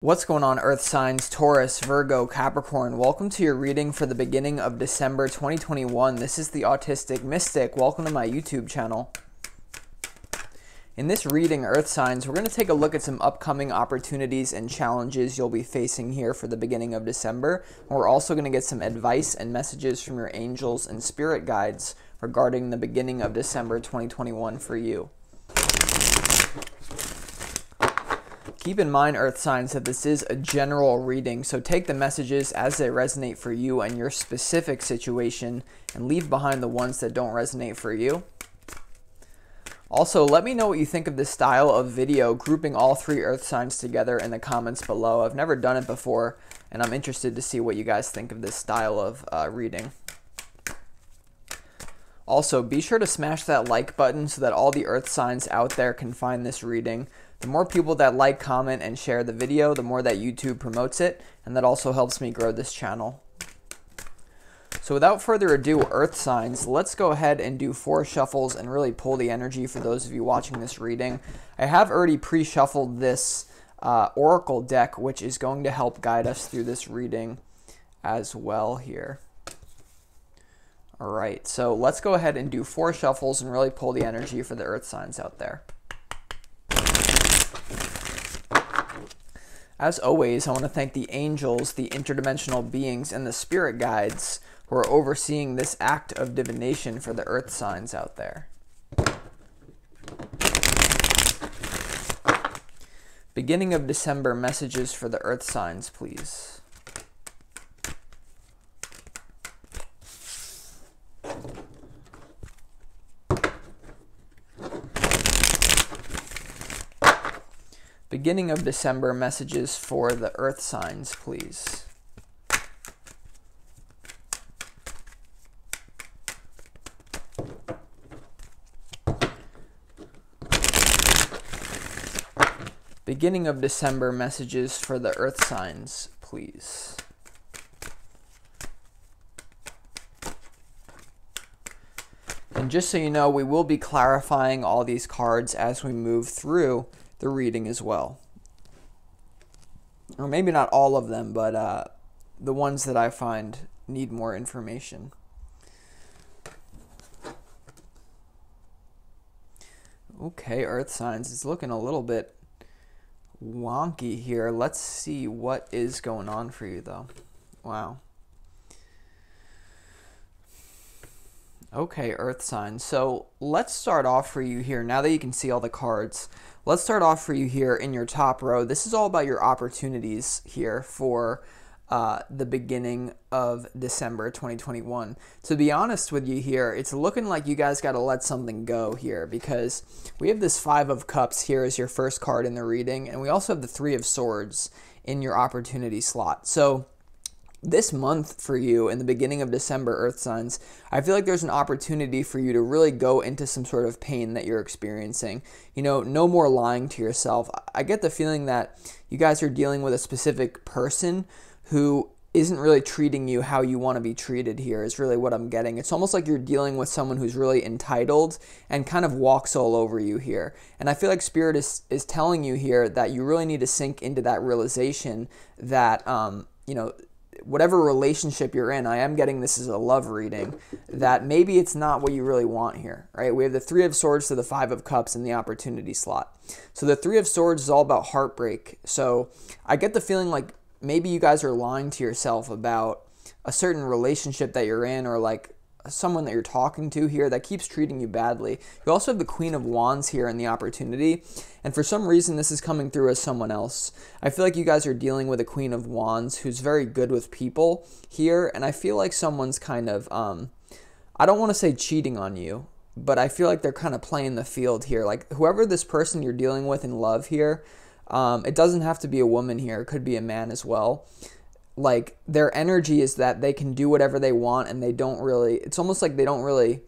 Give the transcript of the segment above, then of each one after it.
What's going on, Earth signs, Taurus, Virgo, Capricorn? Welcome to your reading for the beginning of December 2021. This is the Autistic Mystic. Welcome to my YouTube channel. In this reading, Earth signs, we're going to take a look at some upcoming opportunities and challenges you'll be facing here for the beginning of December. We're also going to get some advice and messages from your angels and spirit guides regarding the beginning of December 2021 for you. Keep in mind, Earth signs, that this is a general reading, so take the messages as they resonate for you and your specific situation, and leave behind the ones that don't resonate for you. Also, let me know what you think of this style of video, grouping all three Earth signs together in the comments below. I've never done it before, and I'm interested to see what you guys think of this style of reading. Also, be sure to smash that like button so that all the Earth signs out there can find this reading. The more people that like, comment, and share the video, the more that YouTube promotes it, and that also helps me grow this channel. So without further ado, Earth signs, let's go ahead and do 4 shuffles and really pull the energy for those of you watching this reading. I have already pre-shuffled this Oracle deck, which is going to help guide us through this reading as well here. Alright, so let's go ahead and do 4 shuffles and really pull the energy for the Earth signs out there. As always, I want to thank the angels, the interdimensional beings, and the spirit guides who are overseeing this act of divination for the Earth signs out there. Beginning of December messages for the Earth signs, please. Beginning of December messages for the Earth signs, please. Beginning of December messages for the Earth signs, please. And just so you know, we will be clarifying all these cards as we move through the reading as well. Or maybe not all of them, but the ones that I find need more information. Okay, Earth signs, it's looking a little bit wonky here. Let's see what is going on for you, though. Wow. Okay, Earth signs. So let's start off for you here. Now that you can see all the cards, let's start off for you here in your top row. This is all about your opportunities here for the beginning of December 2021. To be honest with you here, it's looking like you guys got to let something go here, because we have this 5 of Cups here as your first card in the reading, and we also have the 3 of Swords in your opportunity slot. So this month for you, in the beginning of December, Earth signs, I feel like there's an opportunity for you to really go into some sort of pain that you're experiencing. You know, no more lying to yourself. I get the feeling that you guys are dealing with a specific person who isn't really treating you how you want to be treated here, is really what I'm getting. It's almost like you're dealing with someone who's really entitled and kind of walks all over you here. And I feel like Spirit is telling you here that you really need to sink into that realization that, you know, whatever relationship you're in, I am getting this as a love reading, that maybe it's not what you really want here, right? We have the 3 of Swords to the 5 of Cups in the opportunity slot. So the 3 of Swords is all about heartbreak. So I get the feeling like maybe you guys are lying to yourself about a certain relationship that you're in, or like someone that you're talking to here that keeps treating you badly. You also have the Queen of Wands here in the opportunity, and for some reason this is coming through as someone else. I feel like you guys are dealing with a Queen of Wands who's very good with people here, and I feel like someone's kind of, I don't want to say cheating on you, but I feel like they're kind of playing the field here. Like, whoever this person you're dealing with in love here, it doesn't have to be a woman here, it could be a man as well. Like, their energy is that they can do whatever they want, and they don't really, it's almost like they don't really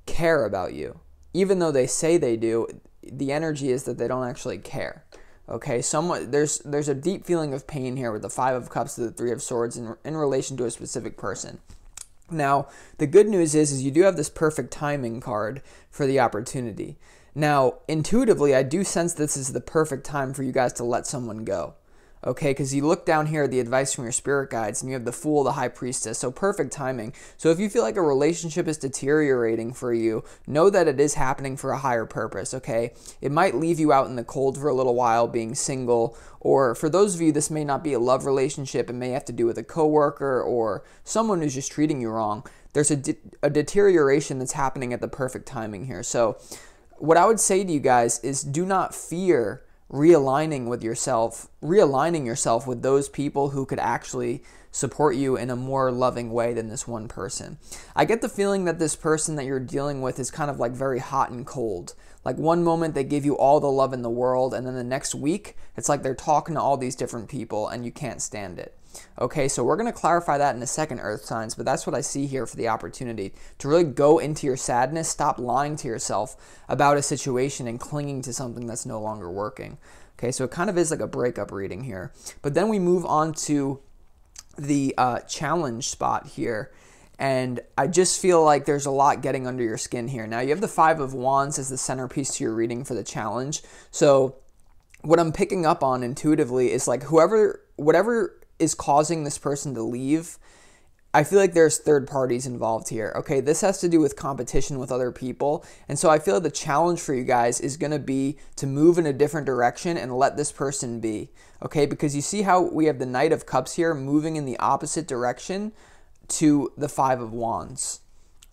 care about you. Even though they say they do, the energy is that they don't actually care. Okay, there's a deep feeling of pain here with the 5 of Cups to the 3 of Swords in relation to a specific person. Now, the good news is you do have this perfect timing card for the opportunity. Now, intuitively, I do sense this is the perfect time for you guys to let someone go. okay? Because you look down here at the advice from your spirit guides, and you have the Fool, the High Priestess, so perfect timing. So if you feel like a relationship is deteriorating for you, know that it is happening for a higher purpose, okay? It might leave you out in the cold for a little while being single, or for those of you, this may not be a love relationship. It may have to do with a coworker or someone who's just treating you wrong. There's a deterioration that's happening at the perfect timing here. So what I would say to you guys is do not fear realigning yourself with those people who could actually support you in a more loving way than this one person. I get the feeling that this person that you're dealing with is kind of like very hot and cold. Like one moment they give you all the love in the world, and then the next week it's like they're talking to all these different people and you can't stand it. Okay, so we're going to clarify that in a second, Earth signs, but that's what I see here for the opportunity to really go into your sadness, stop lying to yourself about a situation and clinging to something that's no longer working. Okay, so it kind of is like a breakup reading here. But then we move on to the challenge spot here, and I just feel like there's a lot getting under your skin here. Now, you have the Five of Wands as the centerpiece to your reading for the challenge. So what I'm picking up on intuitively is like whatever is causing this person to leave, I feel like there's third parties involved here. Okay, this has to do with competition with other people. And so I feel like the challenge for you guys is going to be to move in a different direction and let this person be. Okay, because you see how we have the Knight of Cups here moving in the opposite direction to the Five of Wands.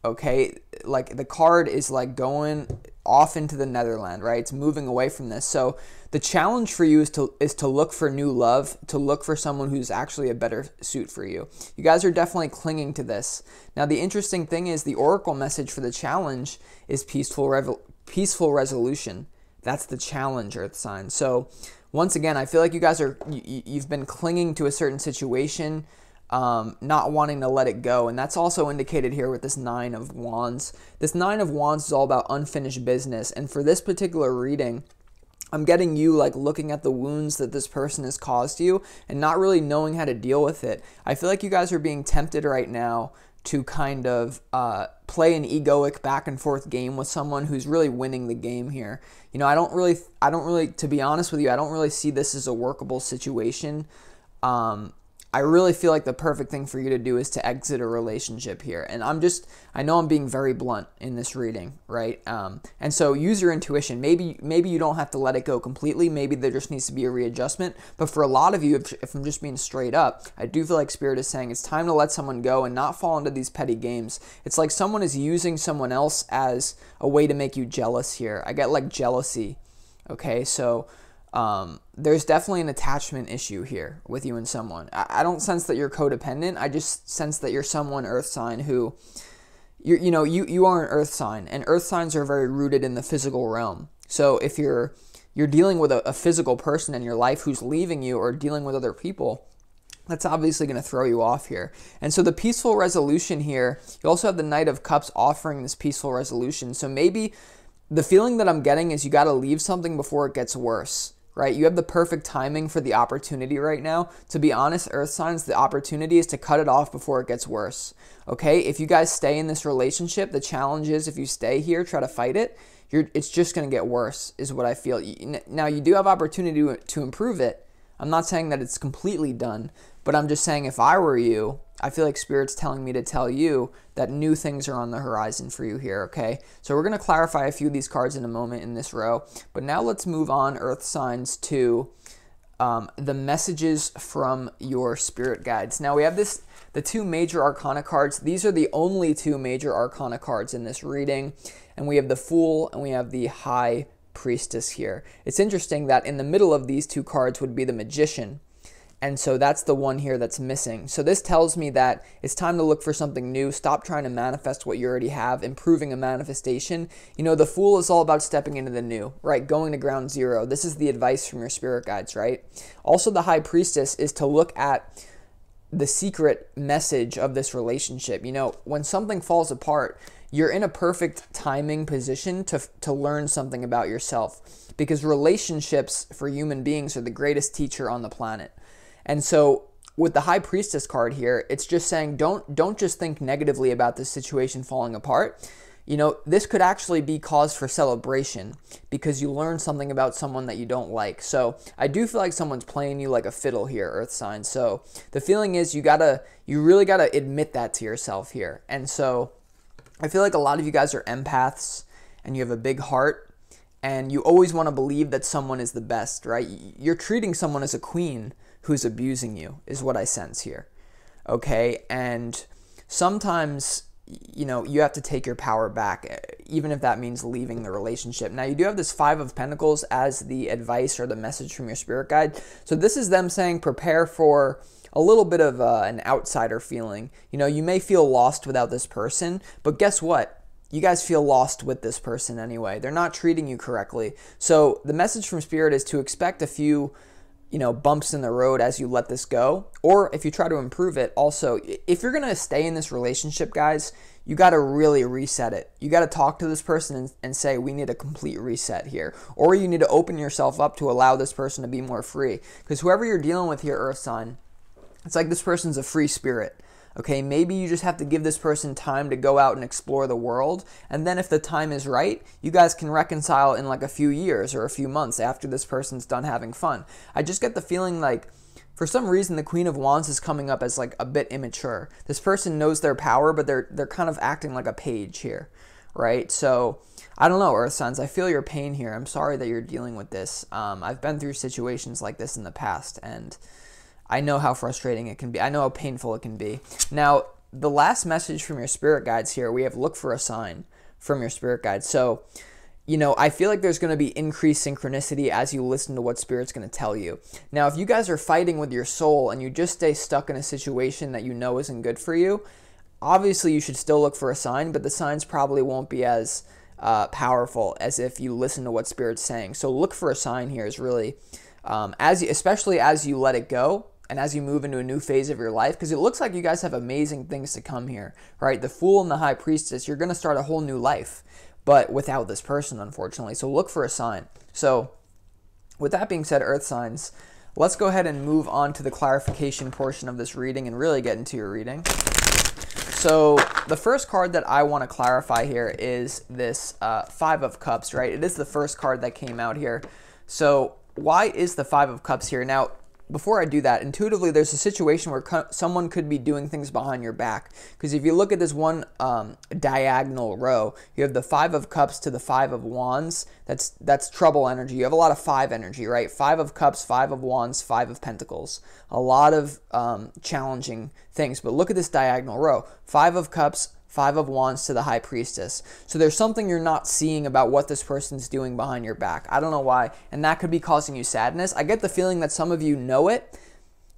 Okay, like the card is like going off into the Netherland, right? It's moving away from this. So the challenge for you is to look for new love, to look for someone who's actually a better suit for you. You guys are definitely clinging to this. Now, the interesting thing is the oracle message for the challenge is peaceful resolution. That's the challenge, Earth sign. So once again, I feel like you guys you've been clinging to a certain situation, not wanting to let it go. And that's also indicated here with this Nine of Wands. This Nine of Wands is all about unfinished business. And for this particular reading, I'm getting you like looking at the wounds that this person has caused you and not really knowing how to deal with it. I feel like you guys are being tempted right now to kind of play an egoic back and forth game with someone who's really winning the game here. You know, I don't really, to be honest with you, I don't really see this as a workable situation. I really feel like the perfect thing for you to do is to exit a relationship here. And I know I'm being very blunt in this reading, right? And so use your intuition. Maybe you don't have to let it go completely. Maybe there just needs to be a readjustment. But for a lot of you, if I'm just being straight up, I do feel like Spirit is saying it's time to let someone go and not fall into these petty games. It's like someone is using someone else as a way to make you jealous here. I get like jealousy, okay? So there's definitely an attachment issue here with you and someone. I don't sense that you're codependent. I just sense that you're someone, Earth sign, who you are an Earth sign, and Earth signs are very rooted in the physical realm. So if you're dealing with a physical person in your life who's leaving you or dealing with other people, that's obviously going to throw you off here. And so the peaceful resolution here, you also have the Knight of Cups offering this peaceful resolution. So maybe the feeling that I'm getting is you got to leave something before it gets worse. Right? You have the perfect timing for the opportunity right now. To be honest, Earth signs, the opportunity is to cut it off before it gets worse. Okay? If you guys stay in this relationship, the challenge is if you stay here, try to fight it, it's just going to get worse is what I feel. Now, you do have opportunity to improve it. I'm not saying that it's completely done, but I'm just saying if I were you, I feel like Spirit's telling me to tell you that new things are on the horizon for you here, okay? So we're going to clarify a few of these cards in a moment in this row, but now let's move on, Earth signs, to the messages from your spirit guides. Now we have the two major arcana cards. These are the only two major arcana cards in this reading, and we have the Fool and we have the High Priestess here. It's interesting that in the middle of these two cards would be the Magician. And so that's the one here that's missing. So this tells me that it's time to look for something new. Stop trying to manifest what you already have, improving a manifestation. You know, the Fool is all about stepping into the new, right? Going to ground zero. This is the advice from your spirit guides, right? Also, the High Priestess is to look at the secret message of this relationship. You know, when something falls apart, you're in a perfect timing position to learn something about yourself, because relationships for human beings are the greatest teacher on the planet. And so with the High Priestess card here, it's just saying don't just think negatively about this situation falling apart. you know, this could actually be cause for celebration because you learn something about someone that you don't like. So I do feel like someone's playing you like a fiddle here, Earth sign. So the feeling is you really gotta admit that to yourself here. And so I feel like a lot of you guys are empaths and you have a big heart and you always want to believe that someone is the best, right? You're treating someone as a queen who's abusing you is what I sense here. Okay, and sometimes, you know, you have to take your power back, even if that means leaving the relationship. Now, you do have this Five of Pentacles as the advice or the message from your spirit guide. So this is them saying prepare for a little bit of an outsider feeling. You know, you may feel lost without this person, but guess what? You guys feel lost with this person anyway. They're not treating you correctly. So the message from spirit is to expect a few, you know, bumps in the road as you let this go. Or if you try to improve it, also, if you're going to stay in this relationship, guys, you got to really reset it. You got to talk to this person and say, we need a complete reset here. Or you need to open yourself up to allow this person to be more free. Because whoever you're dealing with here, Earth sign, it's like this person's a free spirit. Okay, maybe you just have to give this person time to go out and explore the world. And then if the time is right, you guys can reconcile in like a few years or a few months after this person's done having fun. I just get the feeling like, for some reason, the Queen of Wands is coming up as like a bit immature. This person knows their power, but they're kind of acting like a page here, right? So I don't know, Earth signs. I feel your pain here. I'm sorry that you're dealing with this. I've been through situations like this in the past, and I know how frustrating it can be. I know how painful it can be. Now, the last message from your spirit guides here, we have look for a sign from your spirit guides. So, you know, I feel like there's going to be increased synchronicity as you listen to what spirit's going to tell you. Now, if you guys are fighting with your soul and you just stay stuck in a situation that you know isn't good for you, obviously you should still look for a sign, but the signs probably won't be as powerful as if you listen to what spirit's saying. So look for a sign here is really, especially as you let it go, and as you move into a new phase of your life, because it looks like you guys have amazing things to come here, right? The Fool and the High Priestess, you're going to start a whole new life, but without this person, unfortunately. So look for a sign. So with that being said, Earth signs, let's go ahead and move on to the clarification portion of this reading and really get into your reading. So the first card that I want to clarify here is this Five of Cups, right? It is the first card that came out here. So why is the Five of Cups here? Now, before I do that, intuitively, there's a situation where someone could be doing things behind your back. Because if you look at this one diagonal row, you have the Five of Cups to the Five of Wands. That's trouble energy. You have a lot of five energy, right? Five of Cups, Five of Wands, Five of Pentacles. A lot of challenging things. But look at this diagonal row. Five of Cups, Five of Wands to the High Priestess. So there's something you're not seeing about what this person's doing behind your back. I don't know why, and that could be causing you sadness. I get the feeling that some of you know it,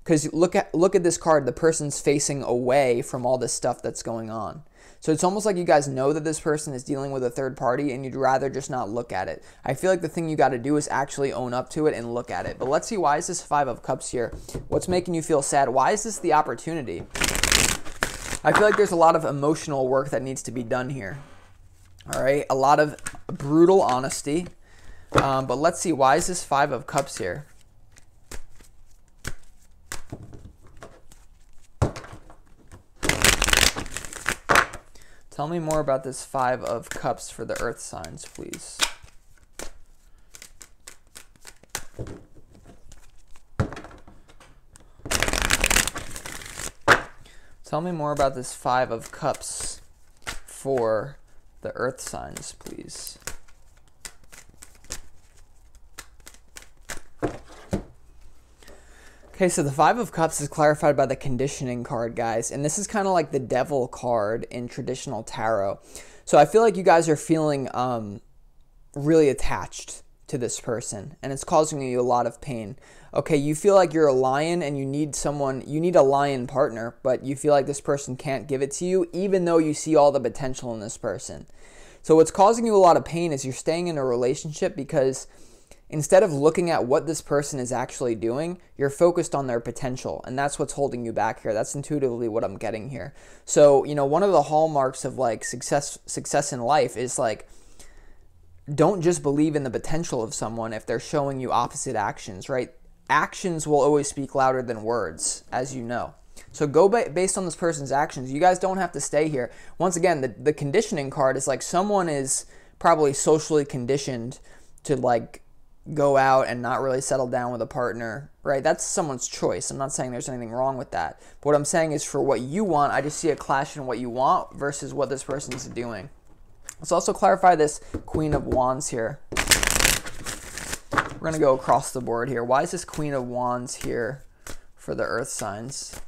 because look at this card. The person's facing away from all this stuff that's going on. So it's almost like you guys know that this person is dealing with a third party, and you'd rather just not look at it. I feel like the thing you got to do is actually own up to it and look at it. But let's see, why is this Five of Cups here? What's making you feel sad? Why is this the opportunity? I feel like there's a lot of emotional work that needs to be done here. All right, a lot of brutal honesty. But let's see, why is this Five of Cups here? Tell me more about this Five of Cups for the Earth signs, please. Tell me more about this Five of Cups for the Earth signs, please. Okay, so the Five of Cups is clarified by the conditioning card, guys. And this is kind of like the Devil card in traditional tarot. So I feel like you guys are feeling really attached to this person, and it's causing you a lot of pain. Okay, you feel like you're a lion and you need a lion partner, but you feel like this person can't give it to you, even though you see all the potential in this person. So what's causing you a lot of pain is you're staying in a relationship because instead of looking at what this person is actually doing, you're focused on their potential, and that's what's holding you back here. That's intuitively what I'm getting here. So, you know, one of the hallmarks of like success in life is like, don't just believe in the potential of someone if they're showing you opposite actions, right? Actions will always speak louder than words, as you know. So go based on this person's actions. You guys don't have to stay here. Once again, the conditioning card is like someone is probably socially conditioned to like go out and not really settle down with a partner, right? That's someone's choice. I'm not saying there's anything wrong with that. But what I'm saying is for what you want, I just see a clash in what you want versus what this person's doing. Let's also clarify this Queen of Wands here. We're going to go across the board here. Why is this Queen of Wands here for the earth signs?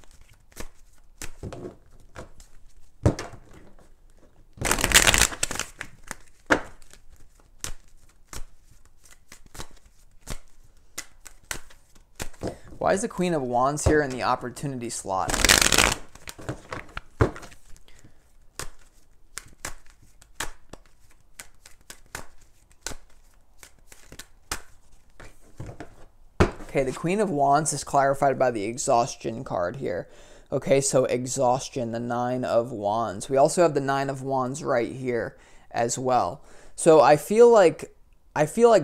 Why is the Queen of Wands here in the opportunity slot? Okay, the Queen of Wands is clarified by the exhaustion card here. Okay, so exhaustion, the Nine of Wands. We also have the Nine of Wands right here as well. So I feel like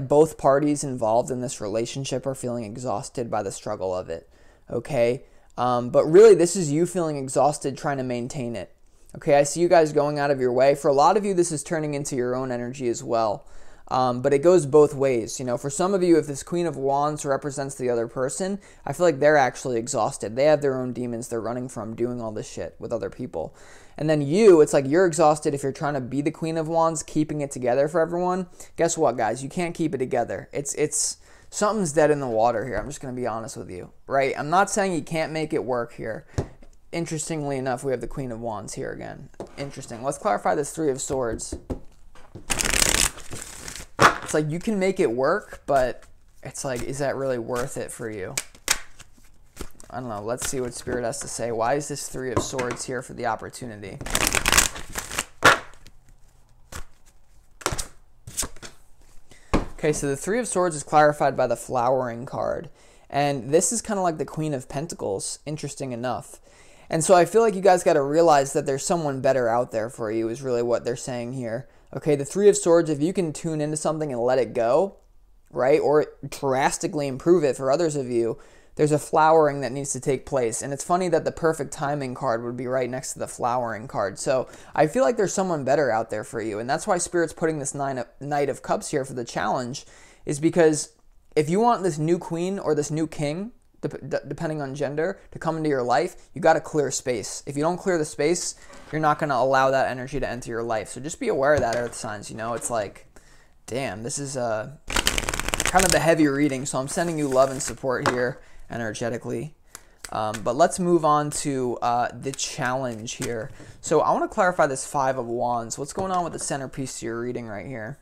both parties involved in this relationship are feeling exhausted by the struggle of it, okay? But really, this is you feeling exhausted trying to maintain it, okay? I see you guys going out of your way. For a lot of you, this is turning into your own energy as well, but it goes both ways. You know, for some of you, if this Queen of Wands represents the other person, I feel like they're actually exhausted. They have their own demons they're running from doing all this shit with other people. And then you, it's like you're exhausted if you're trying to be the Queen of Wands, keeping it together for everyone. Guess what, guys? You can't keep it together. It's something's dead in the water here. I'm just going to be honest with you, right? I'm not saying you can't make it work here. Interestingly enough, we have the Queen of Wands here again. Interesting. Let's clarify this Three of Swords. It's like you can make it work, but it's like, is that really worth it for you? I don't know. Let's see what Spirit has to say. Why is this Three of Swords here for the opportunity? Okay, so the Three of Swords is clarified by the Flowering card. And this is kind of like the Queen of Pentacles, interesting enough. And so I feel like you guys got to realize that there's someone better out there for you is really what they're saying here. Okay, the Three of Swords, if you can tune into something and let it go, right, or drastically improve it for others of you, there's a flowering that needs to take place. And it's funny that the perfect timing card would be right next to the flowering card. So I feel like there's someone better out there for you. And that's why Spirit's putting this Knight of Cups here for the challenge, is because if you want this new queen or this new king, depending on gender, to come into your life, you got to clear space. If you don't clear the space, you're not going to allow that energy to enter your life. So just be aware of that, earth signs. You know, it's like, damn, this is kind of a heavy reading. So I'm sending you love and support here energetically. But let's move on to the challenge here. So I want to clarify this Five of Wands. What's going on with the centerpiece to your reading right here?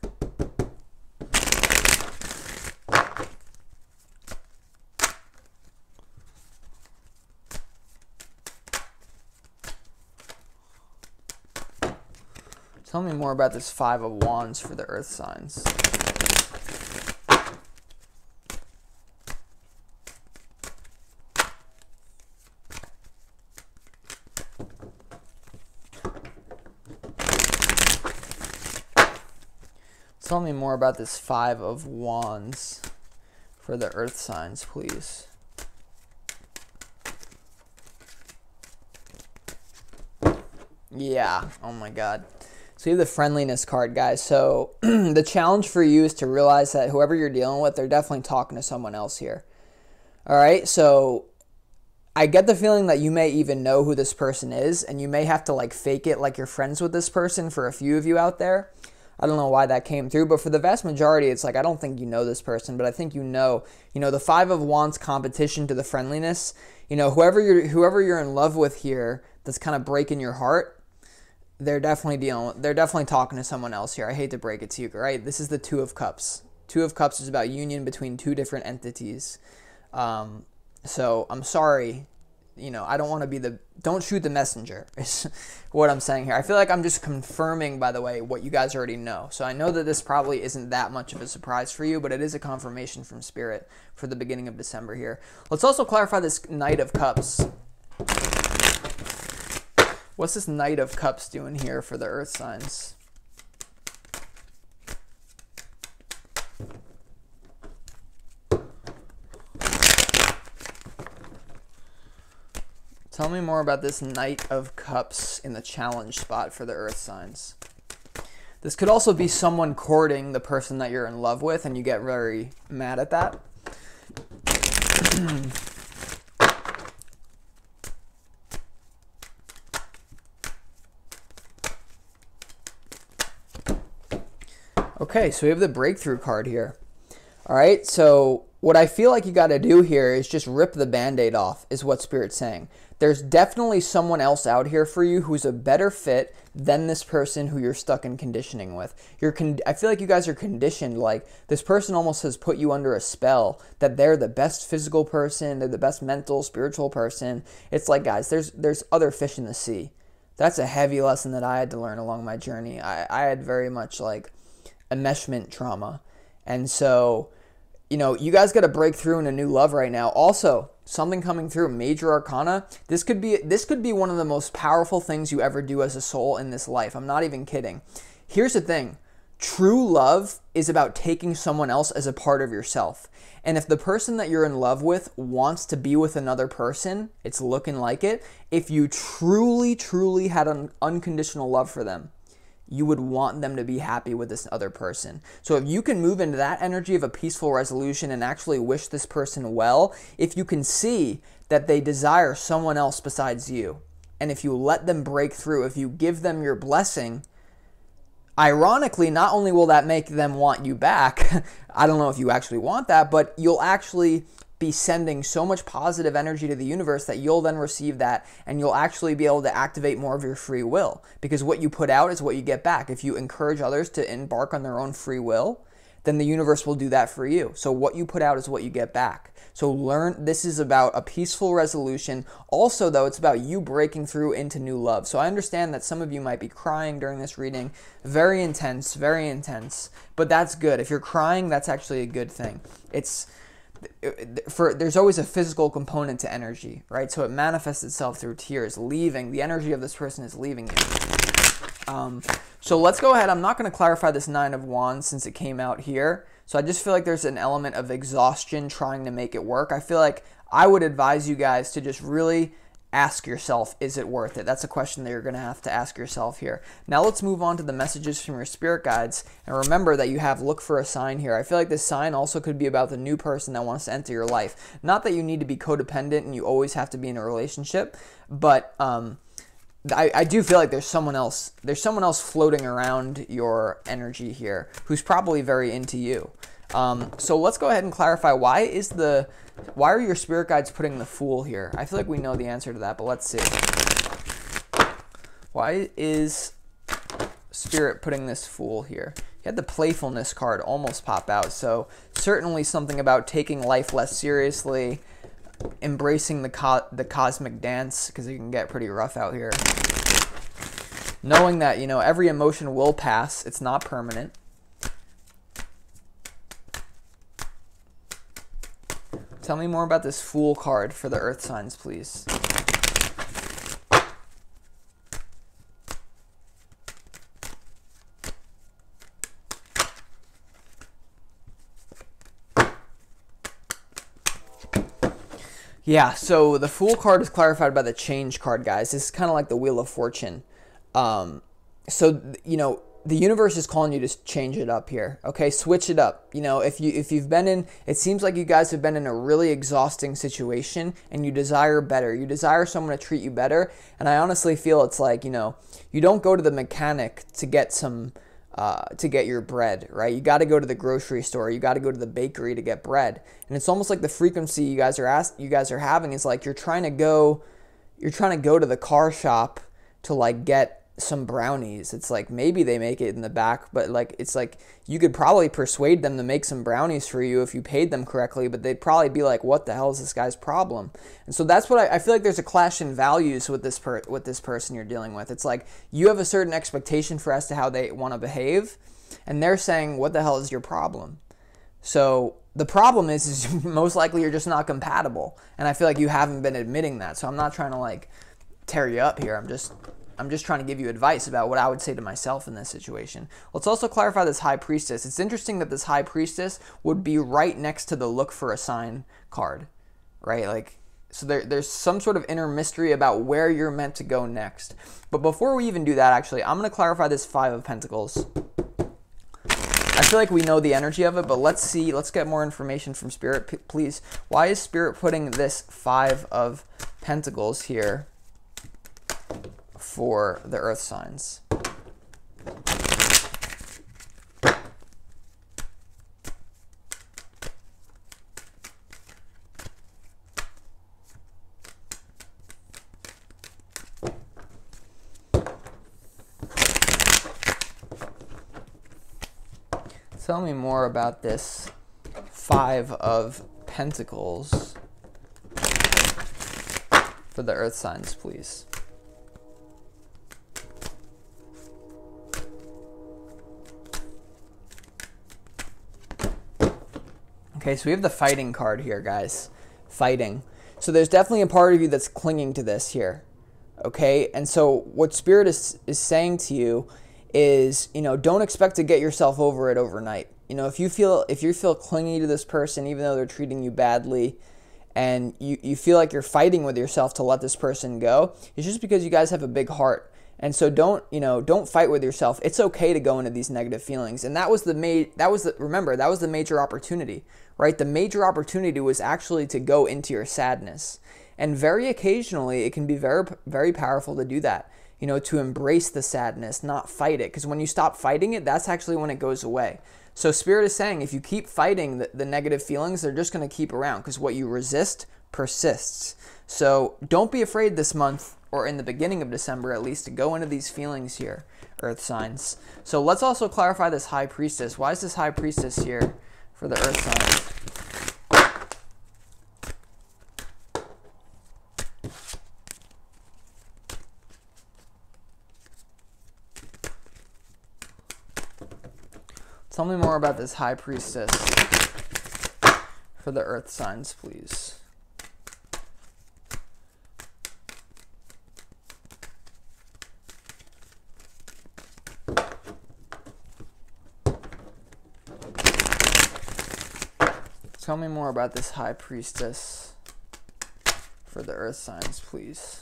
Tell me more about this Five of Wands for the earth signs. Tell me more about this Five of Wands for the earth signs, please. Yeah, oh my God. So you have the friendliness card, guys. So the challenge for you is to realize that whoever you're dealing with, they're definitely talking to someone else here. All right, so I get the feeling that you may even know who this person is, and you may have to like fake it like you're friends with this person for a few of you out there. I don't know why that came through, but for the vast majority, it's like I don't think you know this person, but I think you know the Five of Wands competition to the friendliness. You know, whoever you're in love with here, that's kind of breaking your heart. They're definitely talking to someone else here. I hate to break it to you, right? This is the Two of Cups. Two of Cups is about union between two different entities. So I'm sorry, I don't want to be don't shoot the messenger is what I'm saying here. I feel like I'm just confirming, by the way, what you guys already know. So I know that this probably isn't that much of a surprise for you, but it is a confirmation from Spirit for the beginning of December here. Let's also clarify this Knight of Cups. What's this Knight of Cups doing here for the earth signs? Tell me more about this Knight of Cups in the challenge spot for the earth signs. This could also be someone courting the person that you're in love with and you get very mad at that. Okay, so we have the breakthrough card here. All right, so what I feel like you got to do here is just rip the Band-Aid off, is what Spirit's saying. There's definitely someone else out here for you who's a better fit than this person who you're stuck in conditioning with. I feel like you guys are conditioned, like this person almost has put you under a spell that they're the best physical person, they're the best mental, spiritual person. It's like, guys, there's other fish in the sea. That's a heavy lesson that I had to learn along my journey. I had very much like enmeshment trauma. And so, you know, you guys got to break through in a new love right now. Also, something coming through, major arcana. This could be one of the most powerful things you ever do as a soul in this life. I'm not even kidding. Here's the thing. True love is about taking someone else as a part of yourself. And if the person that you're in love with wants to be with another person, it's looking like it. If you truly, truly had an unconditional love for them, you would want them to be happy with this other person. So if you can move into that energy of a peaceful resolution and actually wish this person well, if you can see that they desire someone else besides you, and if you let them break through, if you give them your blessing, ironically, not only will that make them want you back, I don't know if you actually want that, but you'll actually be sending so much positive energy to the universe that you'll then receive that, and you'll actually be able to activate more of your free will, because what you put out is what you get back. If you encourage others to embark on their own free will, then the universe will do that for you. So what you put out is what you get back. So this is about a peaceful resolution. Also, though, it's about you breaking through into new love. So I understand that some of you might be crying during this reading. Very intense, but that's good. If you're crying, that's actually a good thing. There's always a physical component to energy, right? So it manifests itself through tears, the energy of this person is leaving you. So let's go ahead. I'm not going to clarify this Nine of Wands since it came out here. So I just feel like there's an element of exhaustion trying to make it work. I feel like I would advise you guys to just really ask yourself, is it worth it? That's a question that you're going to have to ask yourself here. Now let's move on to the messages from your spirit guides. And remember that you have look for a sign here. I feel like this sign also could be about the new person that wants to enter your life. Not that you need to be codependent and you always have to be in a relationship, but I do feel like there's someone else floating around your energy here who's probably very into you. So let's go ahead and clarify, why are your spirit guides putting the Fool here? I feel like we know the answer to that, but let's see. Why is Spirit putting this Fool here? You had the Playfulness card almost pop out, so certainly something about taking life less seriously, embracing the cosmic dance, because it can get pretty rough out here. Knowing that, you know, every emotion will pass, it's not permanent. Tell me more about this Fool card for the earth signs, please. Yeah, so the Fool card is clarified by the Change card, guys. This is kind of like the Wheel of Fortune. So, you know, the universe is calling you to change it up here. Okay, switch it up. You know, if you've been in, it seems like you guys have been in a really exhausting situation and you desire better. You desire someone to treat you better. And I honestly feel it's like, you know, you don't go to the mechanic to get your bread, right? You got to go to the grocery store. You got to go to the bakery to get bread. And it's almost like the frequency you guys are having is like you're trying to go to the car shop to like get some brownies. It's like maybe they make it in the back, but like it's like you could probably persuade them to make some brownies for you if you paid them correctly, but they'd probably be like, what the hell is this guy's problem? And so that's what I feel like there's a clash in values with this person you're dealing with. It's like you have a certain expectation for as to how they want to behave, and they're saying, what the hell is your problem? So the problem is most likely you're just not compatible, and I feel like you haven't been admitting that. So I'm not trying to like tear you up here. I'm just trying to give you advice about what I would say to myself in this situation. Let's also clarify this High Priestess. It's interesting that this High Priestess would be right next to the Look for a Sign card, right? Like, So there's some sort of inner mystery about where you're meant to go next. But before we even do that, actually, I'm going to clarify this Five of Pentacles. I feel like we know the energy of it, but let's see. Let's get more information from Spirit, please. Why is Spirit putting this Five of Pentacles here for the earth signs? Tell me more about this Five of Pentacles for the earth signs, please. Okay, so we have the fighting card here, guys. Fighting. So there's definitely a part of you that's clinging to this here. Okay, and so what Spirit is saying to you is, you know, don't expect to get yourself over it overnight. You know, if you feel clingy to this person, even though they're treating you badly, and you feel like you're fighting with yourself to let this person go, it's just because you guys have a big heart. And so don't fight with yourself. It's okay to go into these negative feelings. And that was the major opportunity, right? The major opportunity was actually to go into your sadness. And very occasionally, it can be very, very powerful to do that. You know, to embrace the sadness, not fight it. Because when you stop fighting it, that's actually when it goes away. So Spirit is saying if you keep fighting the negative feelings, they're just going to keep around, because what you resist persists. So don't be afraid this month, or in the beginning of December at least, to go into these feelings here, earth signs. So let's also clarify this High Priestess. Why is this High Priestess here for the earth signs? Tell me more about this High Priestess for the earth signs, please. Tell me more about this High Priestess for the earth signs, please.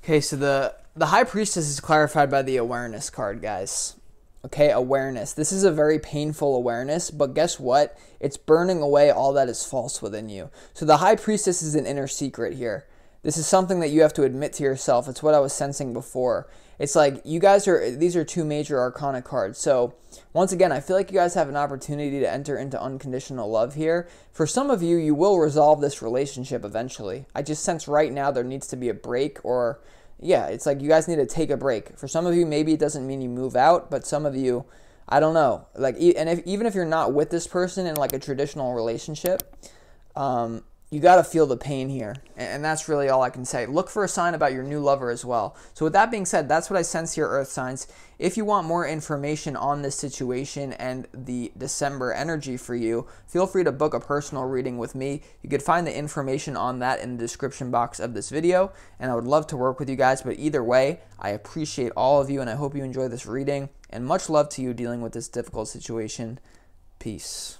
Okay, so the High Priestess is clarified by the awareness card, guys. Okay, awareness. This is a very painful awareness, but guess what? It's burning away all that is false within you. So the High Priestess is an inner secret here. This is something that you have to admit to yourself. It's what I was sensing before. It's like these are two major arcana cards. So once again, I feel like you guys have an opportunity to enter into unconditional love here. For some of you, you will resolve this relationship eventually. I just sense right now there needs to be a break, or yeah, it's like you guys need to take a break. For some of you, maybe it doesn't mean you move out, but some of you, I don't know. Like, even if you're not with this person in like a traditional relationship, you got to feel the pain here. And that's really all I can say. Look for a sign about your new lover as well. So with that being said, that's what I sense here, earth signs. If you want more information on this situation and the December energy for you, feel free to book a personal reading with me. You could find the information on that in the description box of this video. And I would love to work with you guys. But either way, I appreciate all of you, and I hope you enjoy this reading. And much love to you dealing with this difficult situation. Peace.